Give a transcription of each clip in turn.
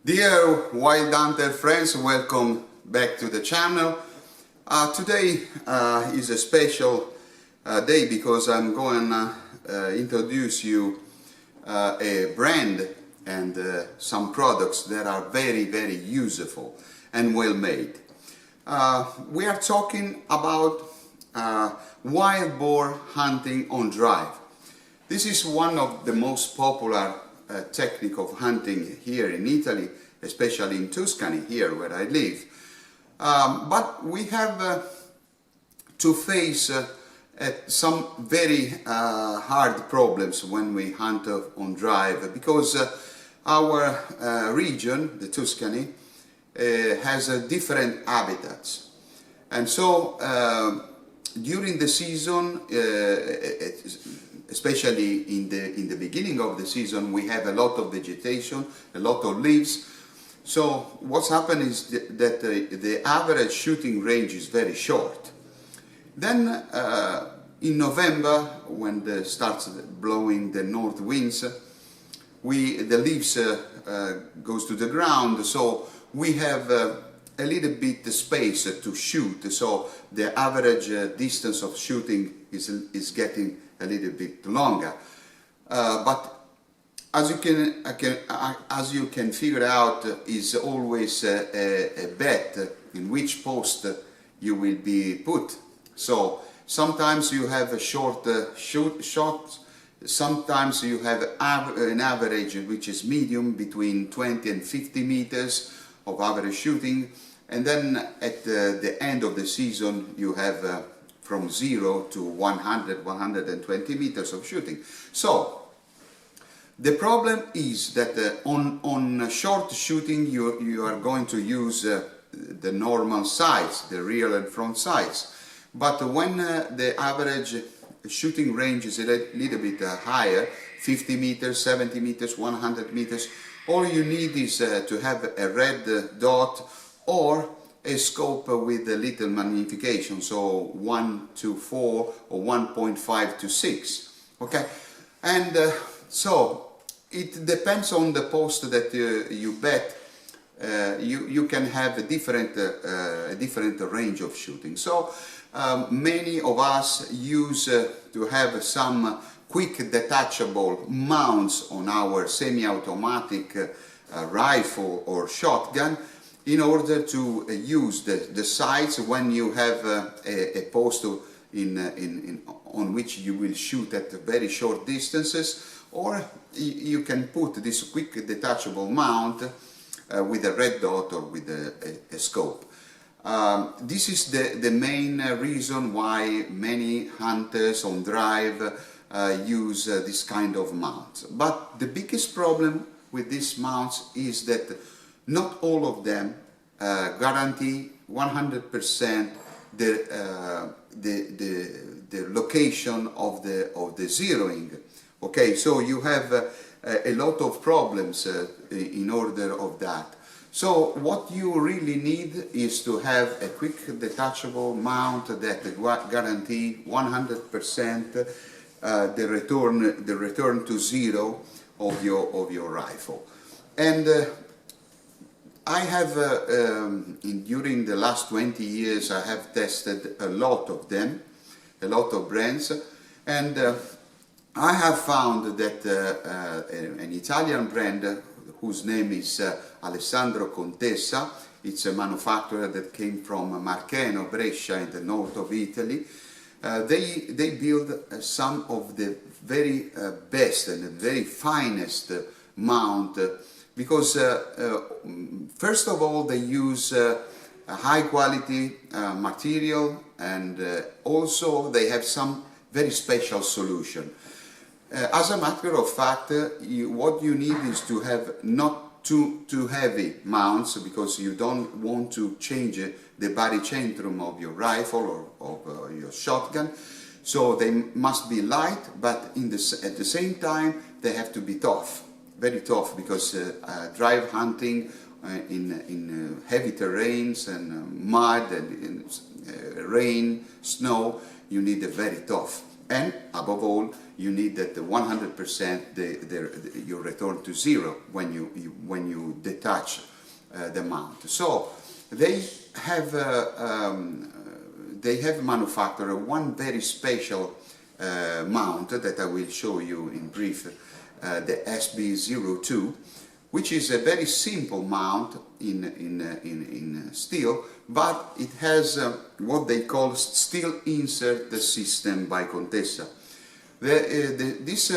Dear Wild Hunter friends, welcome back to the channel. Today is a special day because I'm going to introduce you a brand and some products that are very useful and well made. We are talking about wild boar hunting on drive. This is one of the most popular technique of hunting here in Italy, especially in Tuscany, here where I live. But we have to face some very hard problems when we hunt on drive, because our region, the Tuscany, has different habitats, and so during the season, especially in the beginning of the season, we have a lot of vegetation, a lot of leaves. So what's happened is that the average shooting range is very short. Then in November, when it starts blowing the north winds, the leaves goes to the ground, so we have a little bit space to shoot. So the average distance of shooting is getting a little bit longer, but as you can figure out, is always a bet in which post you will be put. So sometimes you have a short shot, sometimes you have an average which is medium, between 20 and 50 meters of average shooting, and then at the end of the season you have from 0 to 100, 120 meters of shooting. So the problem is that on short shooting you are going to use the normal sights, the rear and front sights. But when the average shooting range is a little bit higher, 50 meters, 70 meters, 100 meters, all you need is to have a red dot or a scope with a little magnification, so 1 to 4 or 1.5 to 6. Okay, and so it depends on the post that you bet. You can have a different range of shooting. So many of us use to have some quick detachable mounts on our semi-automatic rifle or shotgun, in order to use the sights when you have a post on which you will shoot at very short distances, or you can put this quick detachable mount with a red dot or with a scope. This is the main reason why many hunters on drive use this kind of mount. But the biggest problem with these mounts is that not all of them guarantee 100% the location of the zeroing. Okay, so you have a lot of problems in order of that. So what you really need is to have a quick detachable mount that guarantee 100% the return to zero of your rifle. And I have, during the last 20 years, I have tested a lot of them, a lot of brands, and I have found that an Italian brand whose name is Contessa, it's a manufacturer that came from Marcheno of Brescia in the north of Italy. They build some of the very best and the very finest mount, because first of all they use a high quality material, and also they have some very special solution. As a matter of fact, what you need is to have not too heavy mounts, because you don't want to change the barycentrum of your rifle or of your shotgun. So they must be light, but at the same time they have to be tough. Very tough, because drive hunting in heavy terrains and mud and rain, snow, you need a very tough And above all, you need that 100% you return to zero when you detach the mount. So they have manufactured one very special mount that I will show you in brief, the SB02, which is a very simple mount in steel, but it has what they call steel insert system by Contessa. This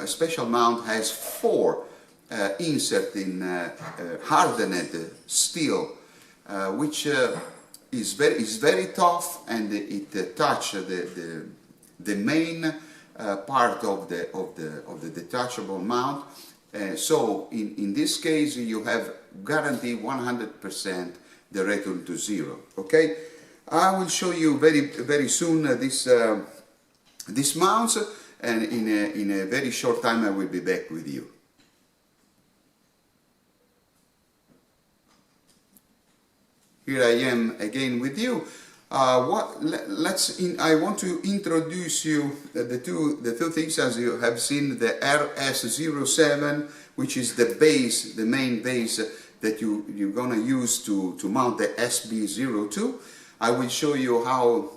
special mount has 4 inserts in hardened steel, which is very tough, and it touches the main part of the detachable mount. So in this case you have guaranteed 100% the return to zero. Okay, I will show you very soon this mounts, and in a very short time I will be back with you. Here I am again with you. I want to introduce you the two things. As you have seen, the RS07, which is the base, the main base that you're gonna use to mount the SB02. I will show you how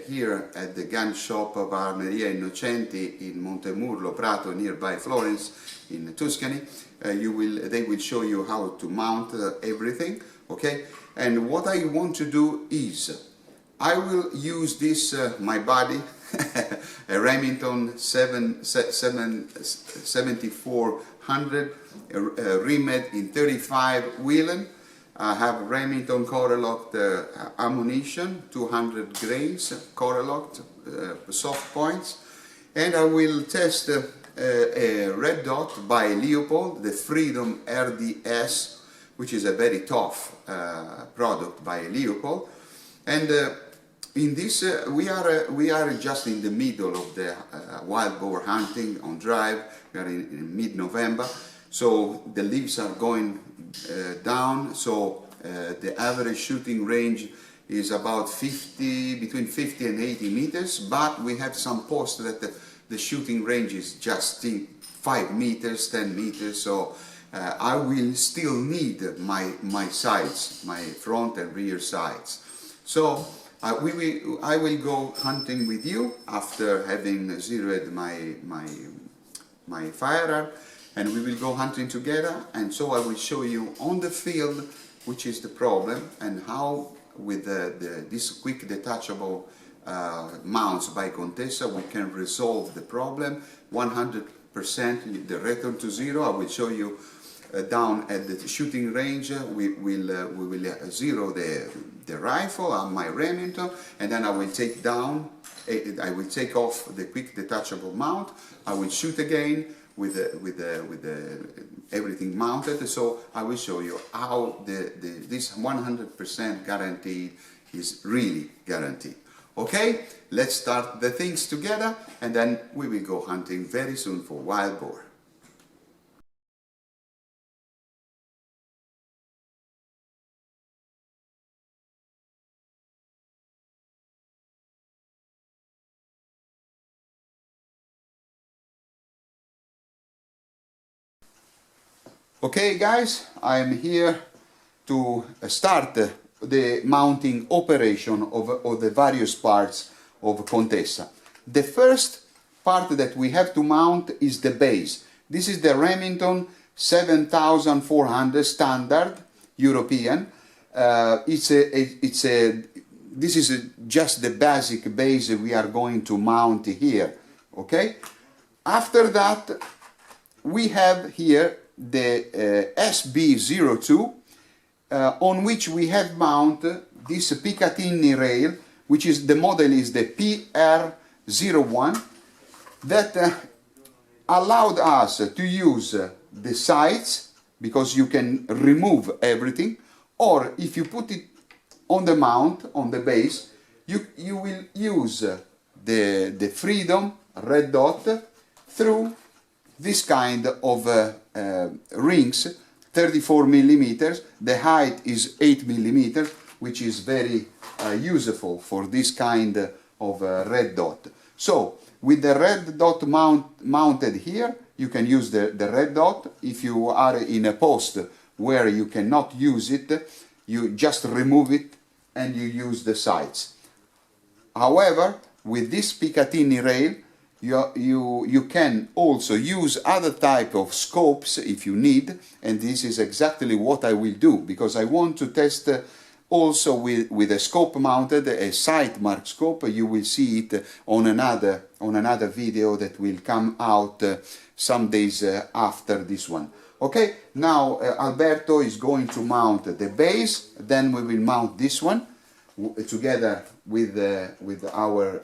here at the gun shop of Armeria Innocenti in Montemurlo, Prato, nearby Florence in Tuscany. They will show you how to mount everything. Okay, and what I want to do is I will use this, my body, a Remington 7400 rimmed in 35 Whelen. I have Remington Core-locked ammunition, 200 grains Core-locked soft points, and I will test a red dot by Leupold, the Freedom RDS, which is a very tough product by Leupold. And in this, we are just in the middle of the wild boar hunting on drive. We are in mid-November, so the leaves are going down. So the average shooting range is about between 50 and 80 meters. But we have some posts that the shooting range is just 5 meters, 10 meters. So I will still need my sights, my front and rear sights. So I will go hunting with you after having zeroed my firearm, and we will go hunting together. And so I will show you on the field which is the problem, and how with this quick detachable mounts by Contessa we can resolve the problem 100%, the return to zero. I will show you down at the shooting range. We will zero the rifle on my Remington, and then I will take off the quick detachable mount. I will shoot again with everything mounted. So I will show you how this 100% guaranteed is really guaranteed. Okay, let's start the things together, and then we will go hunting very soon for wild boar. Okay guys, I'm here to start the mounting operation of the various parts of Contessa. The first part that we have to mount is the base. This is the Remington 7400 standard European. This is just the basic base we are going to mount here. Okay. After that, we have here the SB02, on which we have mounted this Picatinny rail, which is the model is the PR01, that allowed us to use the sights, because you can remove everything, or if you put it on the mount, on the base, you will use the Freedom red dot through this kind of rings, 34 millimeters. The height is 8 millimeters, which is very useful for this kind of red dot. So with the red dot mounted here, you can use the red dot. If you are in a post where you cannot use it, you just remove it and you use the sights. However, with this Picatinny rail, you can also use other type of scopes if you need, and this is exactly what I will do, because I want to test also with a scope mounted, a sight mark scope. You will see it on another video that will come out some days after this one. Okay, now Alberto is going to mount the base, then we will mount this one together with our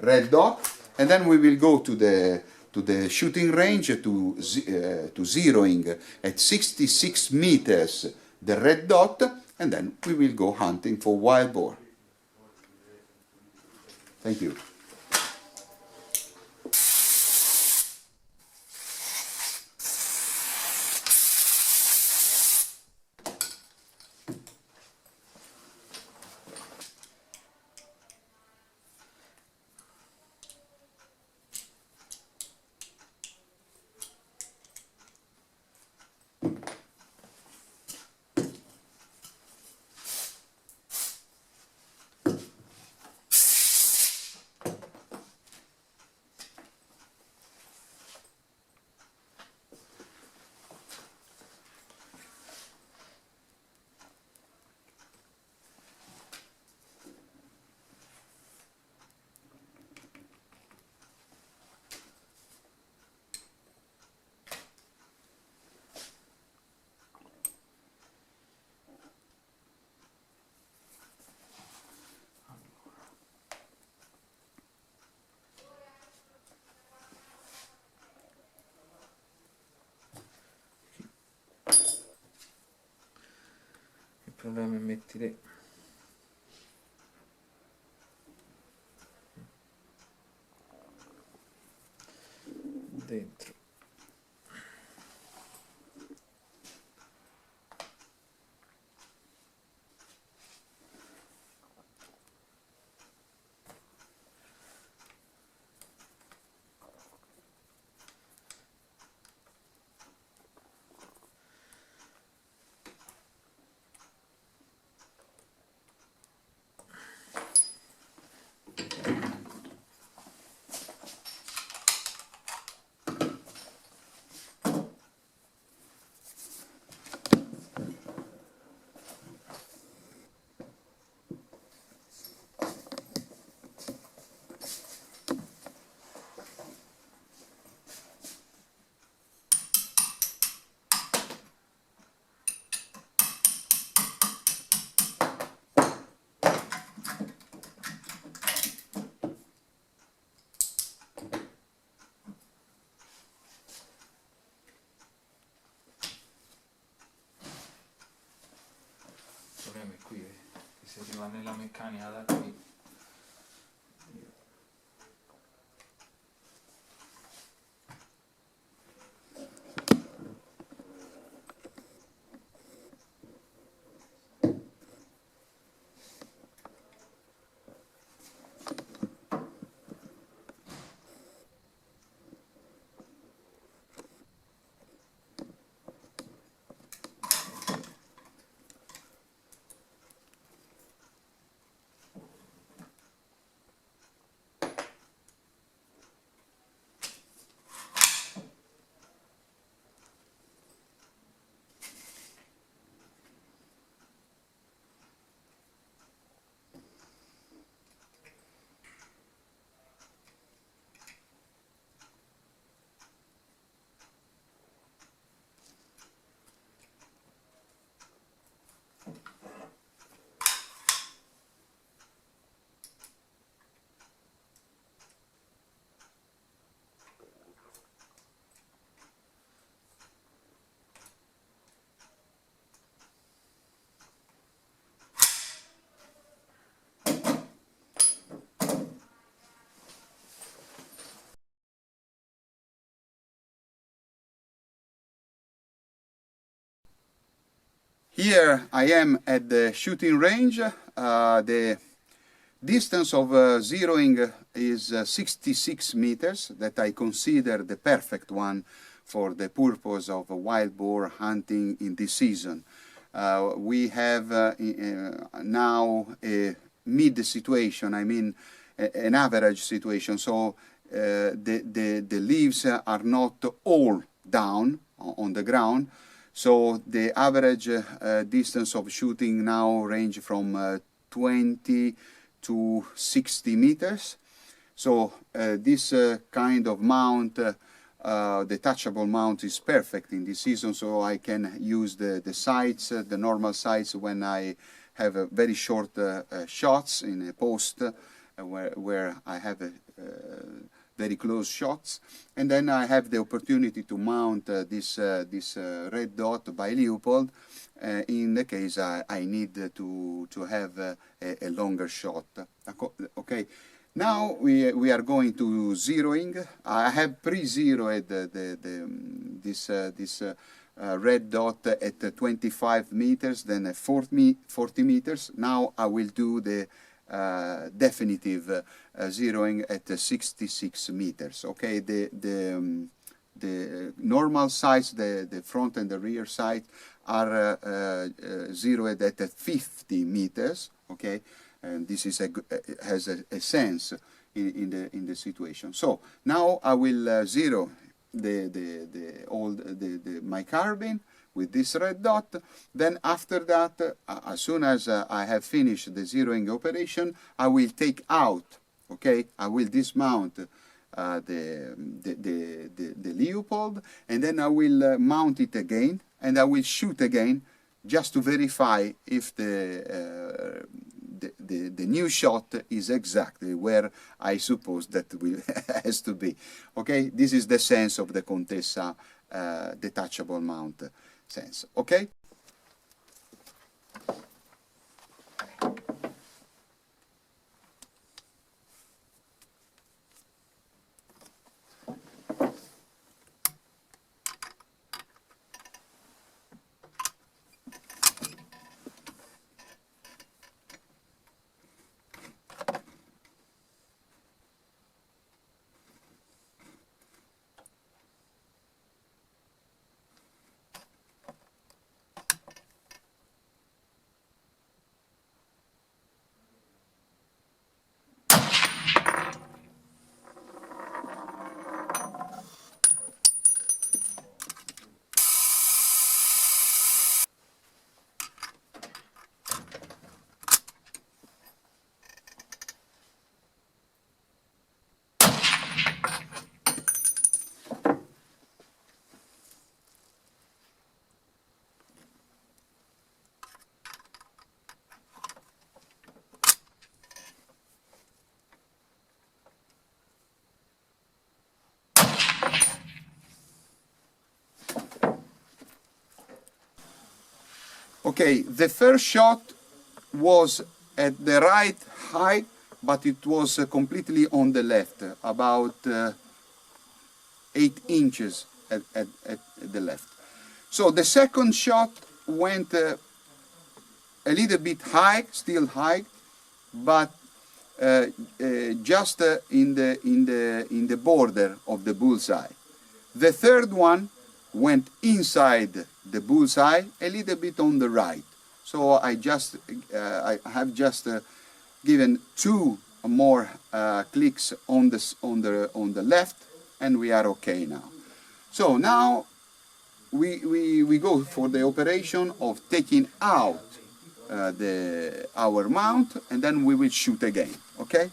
red dot, and then we will go to the shooting range to zeroing at 66 meters the red dot, and then we will go hunting for wild boar. Thank you. Il problema è mettere dentro. Il problema è qui, che se arriva nella meccanica da qui. Here I am at the shooting range. The Distance of zeroing is 66 meters, that I consider the perfect one for the purpose of wild boar hunting in this season. We have now a mid situation, I mean an average situation, so the leaves are not all down on the ground, so the average distance of shooting now range from 20 to 60 meters. So this kind of mount, detachable mount, is perfect in this season, so I can use the sights, the normal sights, when I have very short shots in a post where I have very close shots, and then I have the opportunity to mount this red dot by Leupold in the case I need to have a longer shot. Okay, now we are going to zeroing. I have pre-zeroed this red dot at 25 meters, then at 40 meters. Now I will do the definitive zeroing at 66 meters. Okay, the normal sights, the front and the rear sight, are zeroed at 50 meters. Okay, and this is has a sense in the situation. So now I will zero my carbine with this red dot. Then after that, as soon as I have finished the zeroing operation, I will take out, okay, I will dismount the Leupold, and then I will mount it again, and I will shoot again, just to verify if the new shot is exactly where I suppose that has to be. Okay, this is the sense of the Contessa detachable mount sense. Okay. Okay, the first shot was at the right height, but it was completely on the left, about 8 inches at the left. So the second shot went a little bit high, still high, but just in the border of the bullseye. The third one went inside the bullseye, a little bit on the right. So I have just given 2 more clicks on the left, and we are okay now. So now we go for the operation of taking out our mount, and then we will shoot again. Okay.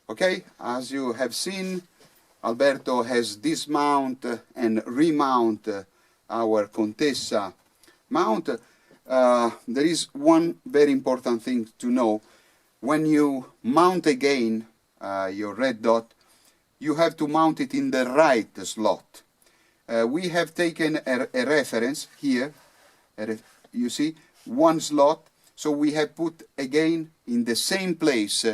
Okay, as you have seen, Alberto has dismount and remount our Contessa mount. There is one very important thing to know. When you mount again your red dot, you have to mount it in the right slot. We have taken a reference here, you see, one slot, so we have put again in the same place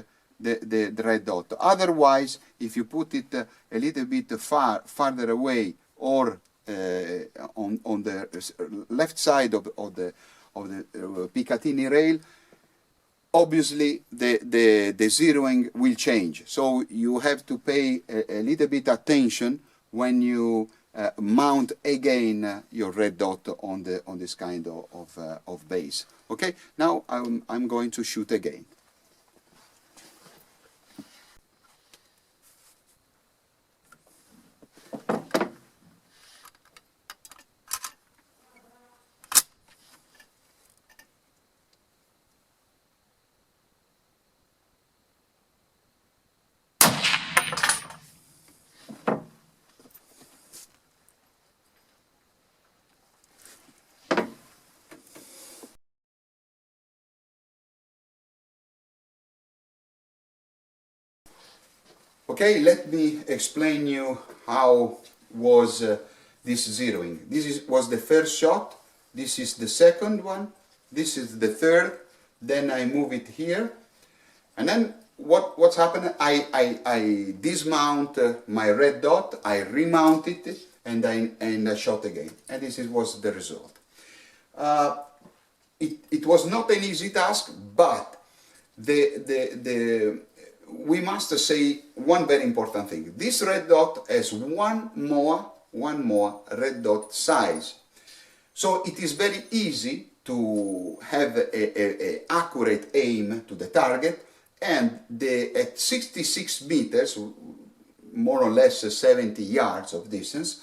the red dot. Otherwise, if you put it a little bit farther away or on the left side of the Picatinny rail, obviously the zeroing will change. So you have to pay a little bit attention when you mount again your red dot on this kind of base. Okay, now I'm going to shoot again. Okay, let me explain you how was this zeroing. Was the first shot, this is the second one, this is the third, then I move it here, and then what's happened, I dismount my red dot, I remount it, and I shot again, and was the result. It was not an easy task, but we must say one very important thing. This red dot has one more red dot size. So it is very easy to have a accurate aim to the target, and at 66 meters, more or less 70 yards of distance,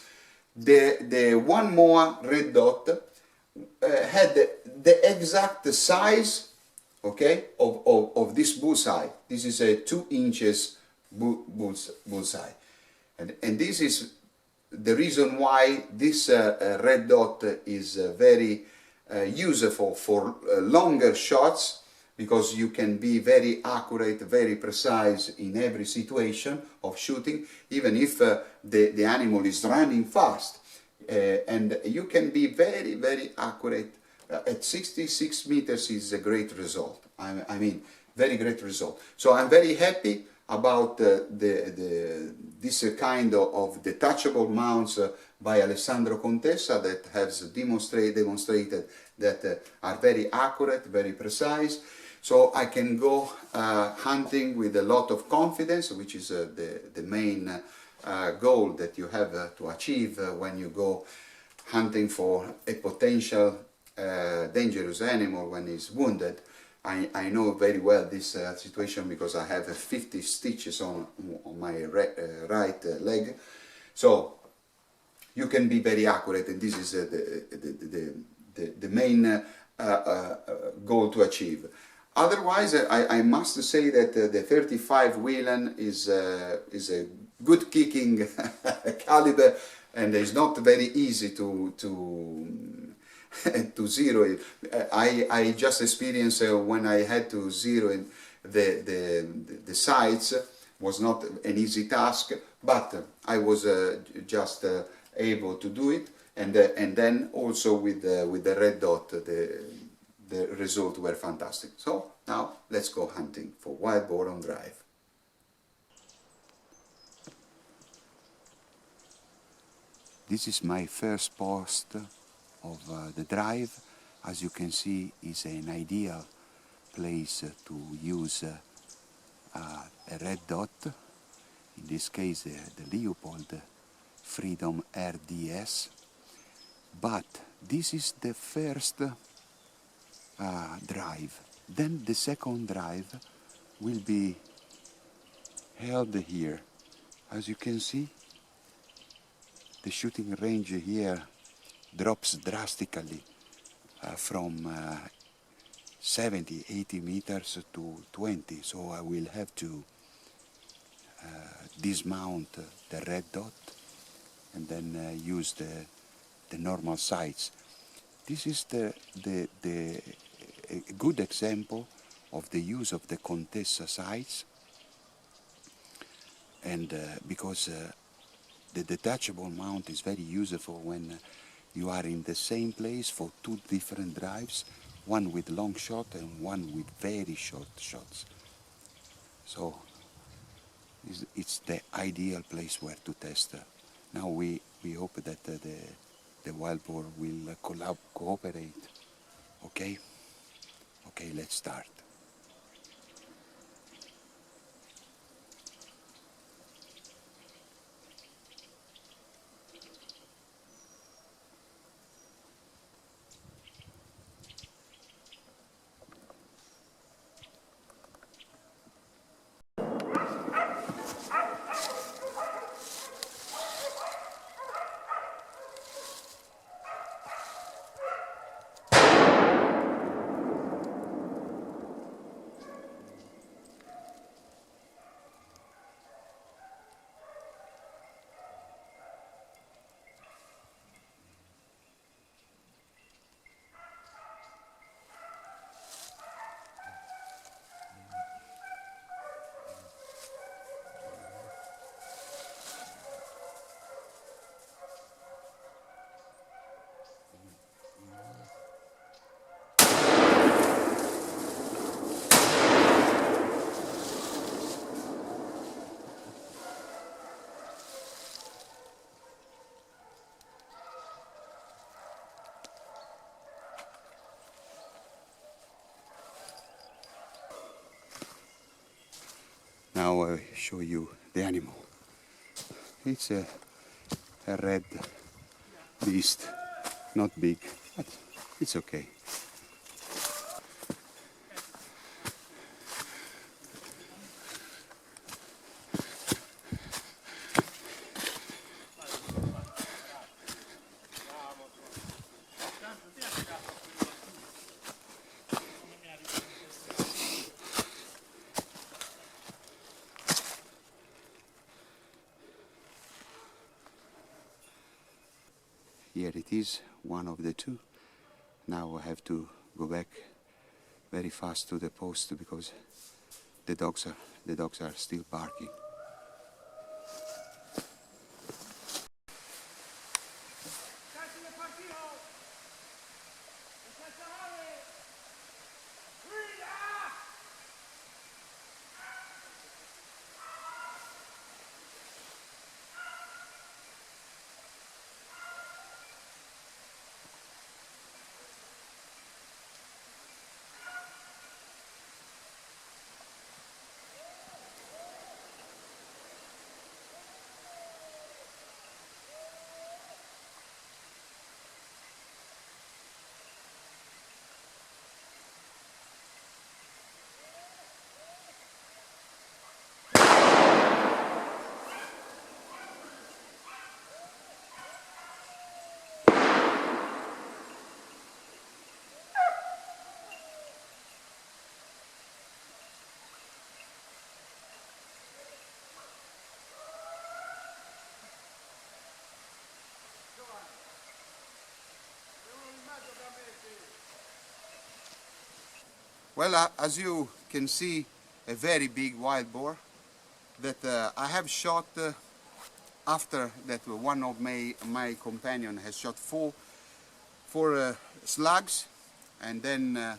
the one more red dot had the exact size, okay, of this bullseye. This is a 2 inches bullseye, and this is the reason why this red dot is very useful for longer shots, because you can be very accurate, very precise in every situation of shooting, even if the animal is running fast, and you can be very, very accurate. At 66 meters is a great result. I mean, very great result. So I'm very happy about this kind of detachable mounts by Alessandro Contessa that has demonstrated that are very accurate, very precise. So I can go hunting with a lot of confidence, which is the main goal that you have to achieve when you go hunting for a potential dangerous animal when he's wounded. I know very well this situation because I have 50 stitches on my right leg, so you can be very accurate, and this is the main goal to achieve. Otherwise, I must say that the 35 Whelen is a good kicking caliber, and it's not very easy to zero it. I just experienced when I had to zero in the sights. Was not an easy task, but I was just able to do it, and then also with the red dot the results were fantastic. So now let's go hunting for wild boar on drive. This is my first post of the drive. As you can see, is an ideal place to use a red dot, in this case the Leupold Freedom RDS, but this is the first drive. Then the second drive will be held here. As you can see, the shooting range here drops drastically from 70, 80 meters to 20, so I will have to dismount the red dot and then use the normal sights. This is a good example of the use of the Contessa sights, and because the detachable mount is very useful when you are in the same place for two different drives, one with long shot and one with very short shots. So it's the ideal place where to test. Now we hope that the wild boar will cooperate. Okay? Okay, let's start. Now I show you the animal. It's a red beast, not big, but it's okay. Here it is, one of the two. Now I have to go back very fast to the post because the dogs are still barking. Well, as you can see, a very big wild boar that I have shot after that one of my companion has shot four slugs, and then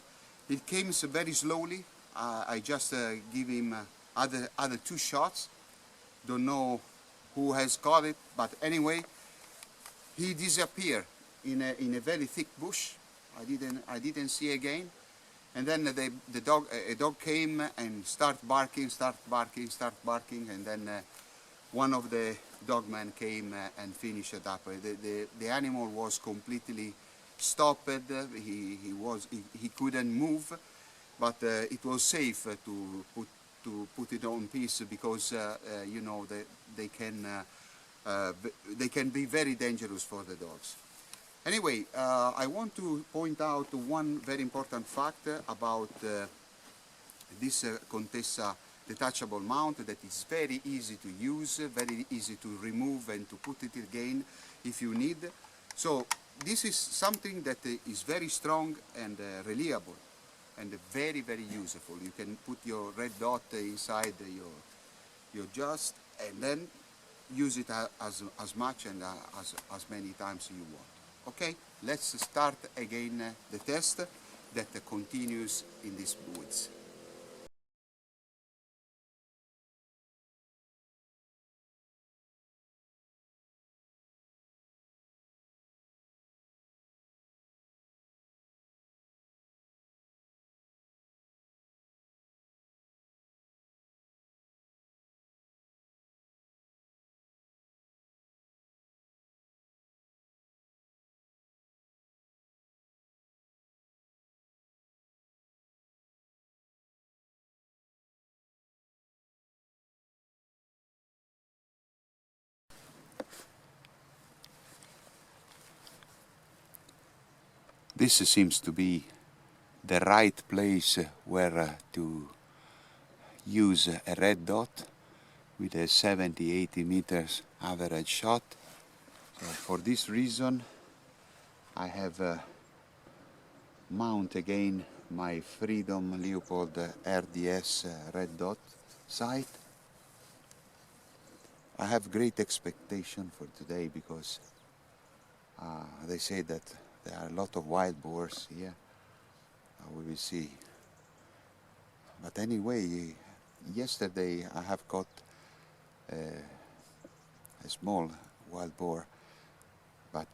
it came so very slowly. I just give him other two shots. Don't know who has caught it, but anyway, he disappeared in a very thick bush. I didn't see again. And then a dog came and start barking, and then one of the dogmen came and finished it up. The animal was completely stopped. He couldn't move, but it was safe to put it on peace because you know they can be very dangerous for the dogs. Anyway, I want to point out one very important fact about this Contessa detachable mount, that is very easy to use, very easy to remove and to put it again if you need. So this is something that is very strong and reliable and very, very useful. You can put your red dot inside your just and then use it as much and as many times you want. Okay, let's start again the test. that continues in these woods. This seems to be the right place where to use a red dot with a 70-80 meters average shot. So for this reason I have mount again my Freedom Leupold RDS red dot sight. I have great expectation for today because they say that there are a lot of wild boars here. We will see. But anyway, yesterday I have caught a small wild boar. But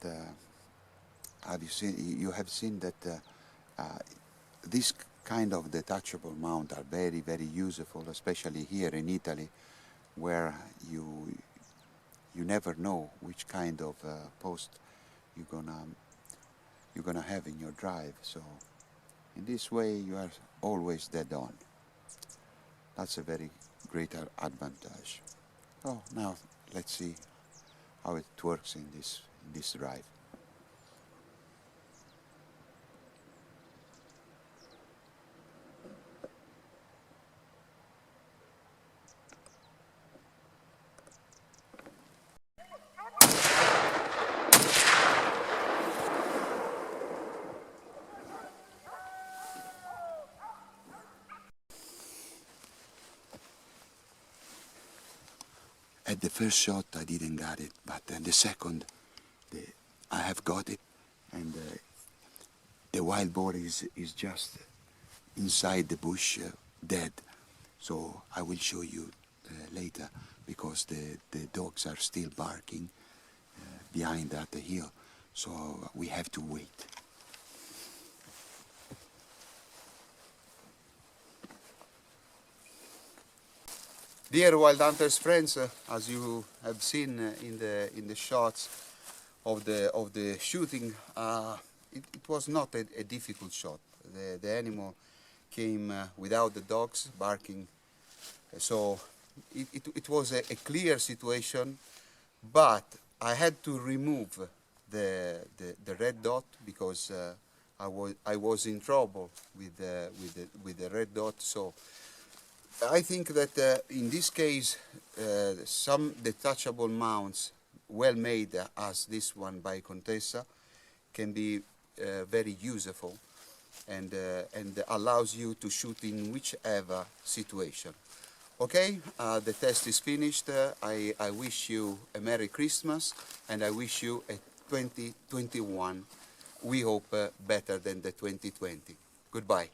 you have seen that this kind of detachable mount are very, very useful, especially here in Italy, where you never know which kind of post you're gonna have in your drive. So in this way you are always dead on. That's a very great advantage. Oh, now let's see how it works in this drive. At the first shot I didn't get it, but then the second I have got it, and the wild boar is just inside the bush, dead. So I will show you later, because the dogs are still barking behind that hill, so we have to wait. Dear Wild Hunters friends, as you have seen in the shots of the shooting, it was not a difficult shot. The animal came without the dogs barking, so it was a clear situation. But I had to remove the red dot because I was in trouble with the red dot. So I think that in this case, some detachable mounts, well made as this one by Contessa, can be very useful and allows you to shoot in whichever situation. Okay, the test is finished. I wish you a Merry Christmas, and I wish you a 2021. We hope better than the 2020. Goodbye.